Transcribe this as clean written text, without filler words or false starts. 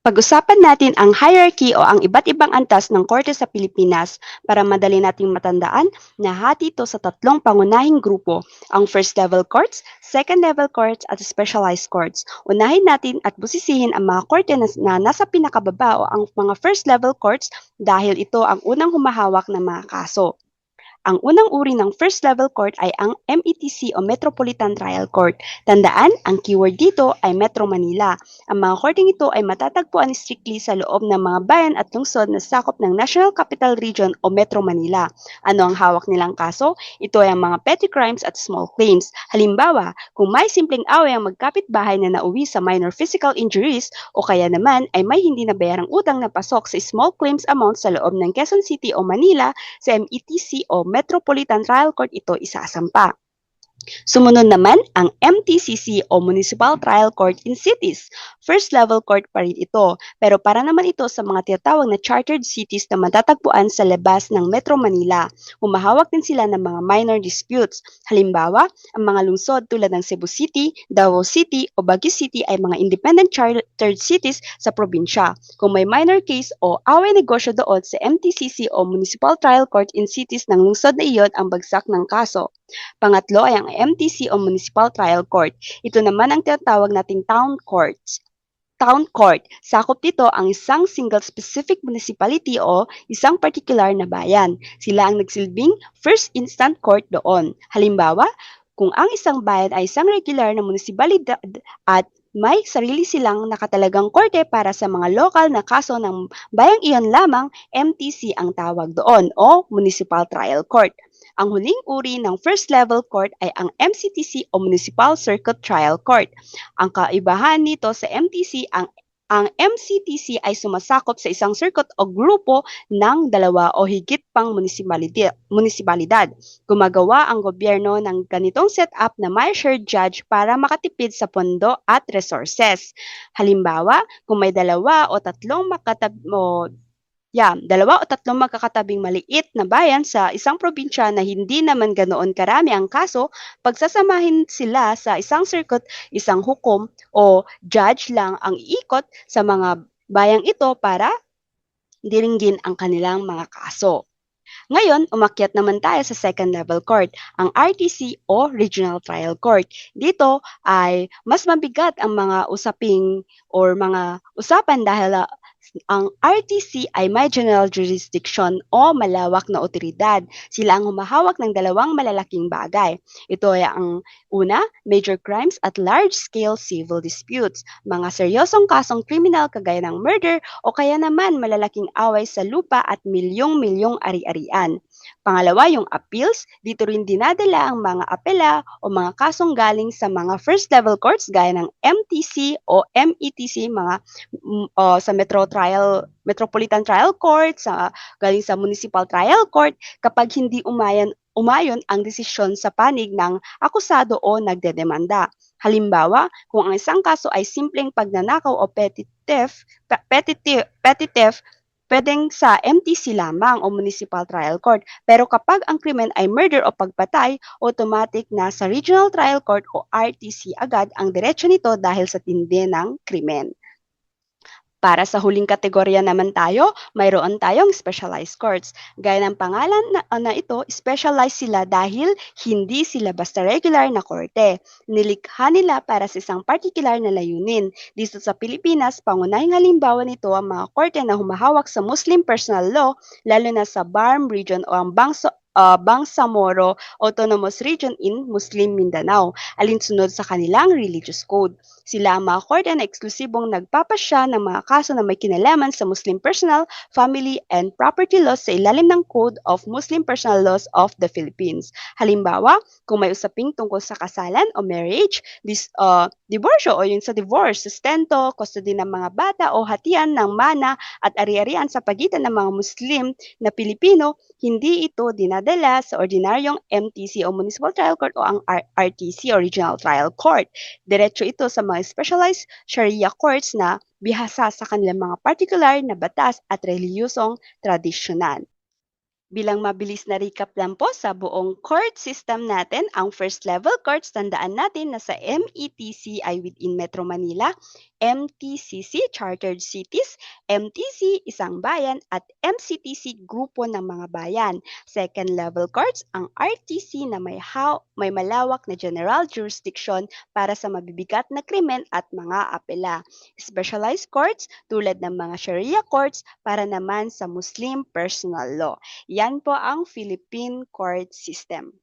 Pag-usapan natin ang hierarchy o ang iba't ibang antas ng korte sa Pilipinas para madali nating matandaan na hati ito sa tatlong pangunahing grupo, ang first level courts, second level courts at specialized courts. Unahin natin at busisihin ang mga korte na nasa pinakababa o ang mga first level courts dahil ito ang unang humahawak ng mga kaso. Ang unang uri ng first level court ay ang METC o Metropolitan Trial Court. Tandaan, ang keyword dito ay Metro Manila. Ang mga korteng ito ay matatagpuan strictly sa loob ng mga bayan at lungsod na sakop ng National Capital Region o Metro Manila. Ano ang hawak nilang kaso? Ito ay ang mga petty crimes at small claims. Halimbawa, kung may simpleng away ang magkapitbahay na nauwi sa minor physical injuries o kaya naman ay may hindi nabayarang utang na pasok sa small claims amount sa loob ng Quezon City o Manila, sa METC o Metropolitan Trial Court ito isasampa. Sumunod naman ang MTCC o Municipal Trial Court in Cities. First level court pa rin ito, pero para naman ito sa mga tinatawag na chartered cities na matatagpuan sa labas ng Metro Manila. Humahawak din sila ng mga minor disputes. Halimbawa, ang mga lungsod tulad ng Cebu City, Davao City o Baguio City ay mga independent chartered cities sa probinsya. Kung may minor case o away negosyo doon sa MTCC o Municipal Trial Court in Cities ng lungsod na iyon ang bagsak ng kaso. Pangatlo ay ang MTC o Municipal Trial Court. Ito naman ang tinatawag nating town courts. Town court, sakop nito ang isang single specific municipality o isang particular na bayan. Sila ang nagsilbing first instant court doon. Halimbawa, kung ang isang bayan ay isang regular na munisipalidad at may sarili silang nakatalagang korte para sa mga lokal na kaso ng bayang iyon lamang, MTC ang tawag doon o Municipal Trial Court. Ang huling uri ng first level court ay ang MCTC o Municipal Circuit Trial Court. Ang kaibahan nito sa MTC, ang MCTC ay sumasakop sa isang circuit o grupo ng dalawa o higit pang munisipalidad. Gumagawa ang gobyerno ng ganitong setup na may shared judge para makatipid sa pondo at resources. Halimbawa, kung may dalawa o tatlong magkakatabing maliit na bayan sa isang probinsya na hindi naman ganoon karami ang kaso, pagsasamahin sila sa isang circuit, isang hukom o judge lang ang iikot sa mga bayang ito para diringgin ang kanilang mga kaso. Ngayon, umakyat naman tayo sa second level court, ang RTC o Regional Trial Court. Dito ay mas mabigat ang mga usaping or mga usapan dahil ang RTC ay may general jurisdiction o malawak na otoridad. Sila ang humahawak ng dalawang malalaking bagay. Ito ay ang una, major crimes at large-scale civil disputes. Mga seryosong kasong kriminal kagaya ng murder o kaya naman malalaking away sa lupa at milyong-milyong ari-arian. Pangalawa, yung appeals. Dito rin dinadala ang mga apela o mga kasong galing sa mga first level courts gaya ng MTC o METC, sa Metropolitan Trial Court, galing sa Municipal Trial Court kapag hindi umayon ang desisyon sa panig ng akusado o nagdedemanda. Halimbawa, kung ang isang kaso ay simpleng pagnanakaw o petty theft, pwedeng sa MTC lamang o Municipal Trial Court. Pero kapag ang krimen ay murder o pagpatay, automatic na sa Regional Trial Court o RTC agad ang diretsyo nito dahil sa tindi ng krimen. Para sa huling kategorya naman tayo, mayroon tayong specialized courts. Gaya ng pangalan na ito, specialized sila dahil hindi sila basta regular na korte. Nilikha nila para sa isang particular na layunin. Dito sa Pilipinas, pangunahing halimbawa nito ang mga korte na humahawak sa Muslim personal law, lalo na sa BARM region o ang Bangsamoro Autonomous Region in Muslim Mindanao, alinsunod sa kanilang religious code. Sila ang mga korte na eksklusibong nagpapasya ng mga kaso na may kinalaman sa Muslim personal, family, and property laws sa ilalim ng Code of Muslim Personal Laws of the Philippines. Halimbawa, kung may usaping tungkol sa kasalan o marriage, diborsyo o yun sa divorce, sustento, custody ng mga bata o hatian ng mana at ari-arian sa pagitan ng mga Muslim na Pilipino, hindi ito dinadala sa ordinaryong MTC o Municipal Trial Court o ang RTC o Regional Trial Court. Diretso ito sa mga specialized Sharia courts na bihasa sa kanilang mga particular na batas at relihiyosong tradisyonal. Bilang mabilis na recap lang po sa buong court system natin, ang first level courts, tandaan natin na sa METC ay within Metro Manila, MTCC, Chartered Cities, MTC, isang bayan, at MCTC, grupo ng mga bayan. Second level courts, ang RTC na may malawak na general jurisdiction para sa mabibigat na krimen at mga apela. Specialized courts tulad ng mga Sharia courts para naman sa Muslim personal law. Yan po ang Philippine court system.